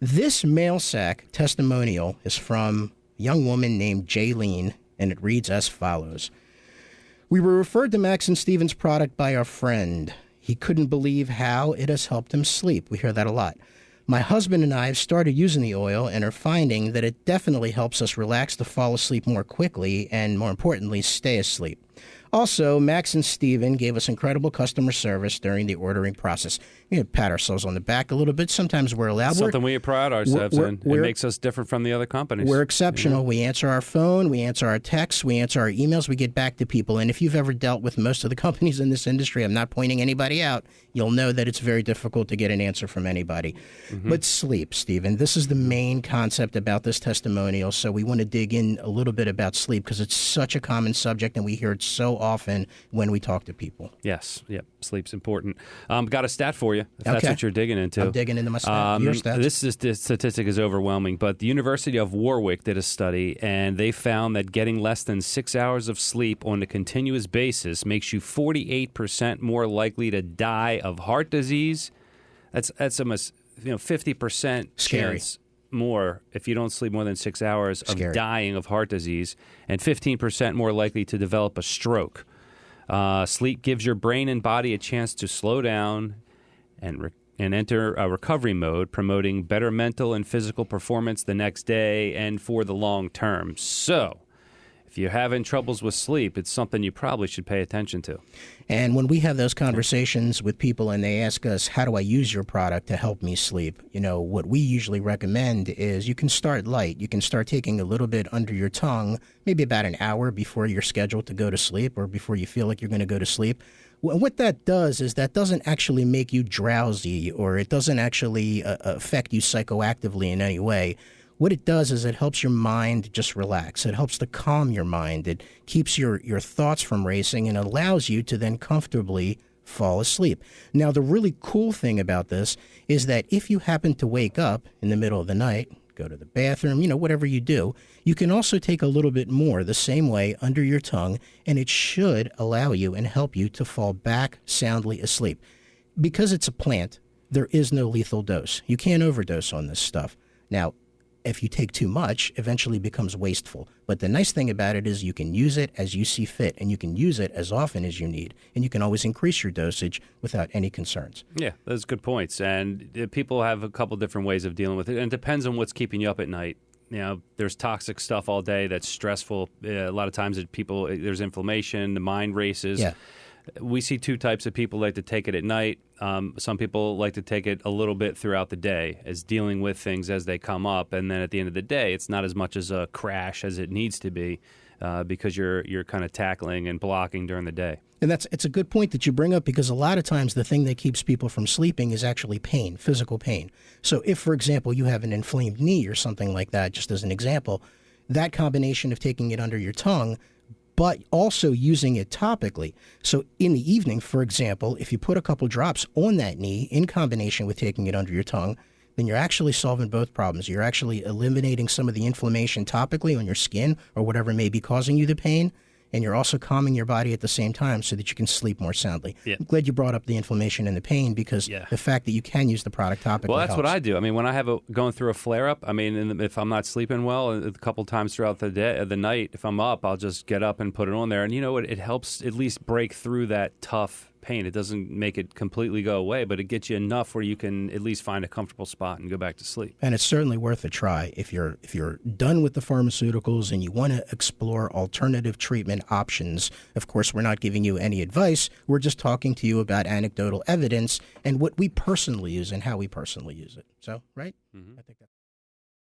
This Mailsack testimonial is from a young woman named Jaylene, and it reads as follows. We were referred to Max and Steven's product by our friend. He couldn't believe how it has helped him sleep. We hear that a lot. My husband and I have started using the oil and are finding that it definitely helps us relax to fall asleep more quickly and, more importantly, stay asleep. Also, Max and Steven gave us incredible customer service during the ordering process. We pat ourselves on the back a little bit. Sometimes we're allowed. Something we pride ourselves in. It makes us different from the other companies. We're exceptional. Yeah. We answer our phone. We answer our texts. We answer our emails. We get back to people. And if you've ever dealt with most of the companies in this industry, I'm not pointing anybody out, you'll know that it's very difficult to get an answer from anybody. Mm-hmm. But sleep, Steven, this is the main concept about this testimonial. So we want to dig in a little bit about sleep because it's such a common subject and we hear it so often when we talk to people. Yes. Yep. Sleep's important. Got a stat for you, if that's what you're digging into. I'm digging into my stat. Your stats. This statistic is overwhelming, but the University of Warwick did a study, and they found that getting less than 6 hours of sleep on a continuous basis makes you 48% more likely to die of heart disease. That's almost 50% chance more if you don't sleep more than 6 hours of dying of heart disease, and 15% more likely to develop a stroke. Sleep gives your brain and body a chance to slow down and enter a recovery mode, promoting better mental and physical performance the next day and for the long term. So, if you're having troubles with sleep, it's something you probably should pay attention to. And when we have those conversations with people and they ask us, how do I use your product to help me sleep? What we usually recommend is you can start light. You can start taking a little bit under your tongue, maybe about an hour before you're scheduled to go to sleep or before you feel like you're going to go to sleep. What that does is that doesn't actually make you drowsy or it doesn't actually affect you psychoactively in any way. What it does is it helps your mind just relax. It helps to calm your mind. It keeps your thoughts from racing and allows you to then comfortably fall asleep. Now, the really cool thing about this is that if you happen to wake up in the middle of the night, go to the bathroom, whatever you do, you can also take a little bit more the same way under your tongue, and it should allow you and help you to fall back soundly asleep. Because it's a plant, there is no lethal dose. You can't overdose on this stuff. Now, if you take too much, eventually becomes wasteful. But the nice thing about it is you can use it as you see fit, and you can use it as often as you need, and you can always increase your dosage without any concerns. Yeah, those are good points. And people have a couple different ways of dealing with it, and it depends on what's keeping you up at night. There's toxic stuff all day that's stressful. A lot of times there's inflammation, the mind races. Yeah. We see two types of people like to take it at night. Some people like to take it a little bit throughout the day as dealing with things as they come up. And then at the end of the day, it's not as much as a crash as it needs to be because you're kind of tackling and blocking during the day. And it's a good point that you bring up because a lot of times the thing that keeps people from sleeping is actually pain, physical pain. So if, for example, you have an inflamed knee or something like that, just as an example, that combination of taking it under your tongue but also using it topically. So in the evening, for example, if you put a couple drops on that knee in combination with taking it under your tongue, then you're actually solving both problems. You're actually eliminating some of the inflammation topically on your skin or whatever may be causing you the pain, and you're also calming your body at the same time so that you can sleep more soundly. Yeah. I'm glad you brought up the inflammation and the pain because the fact that you can use the product topically Well, that's helps. what I do. I mean, when I have going through a flare-up, if I'm not sleeping well a couple times throughout the night, if I'm up, I'll just get up and put it on there. And you know what? It helps at least break through that tough pain. It doesn't make it completely go away, but it gets you enough where you can at least find a comfortable spot and go back to sleep. And it's certainly worth a try. If you're done with the pharmaceuticals and you want to explore alternative treatment options, of course, we're not giving you any advice. We're just talking to you about anecdotal evidence and what we personally use and how we personally use it. So, right? Mm-hmm. I think that's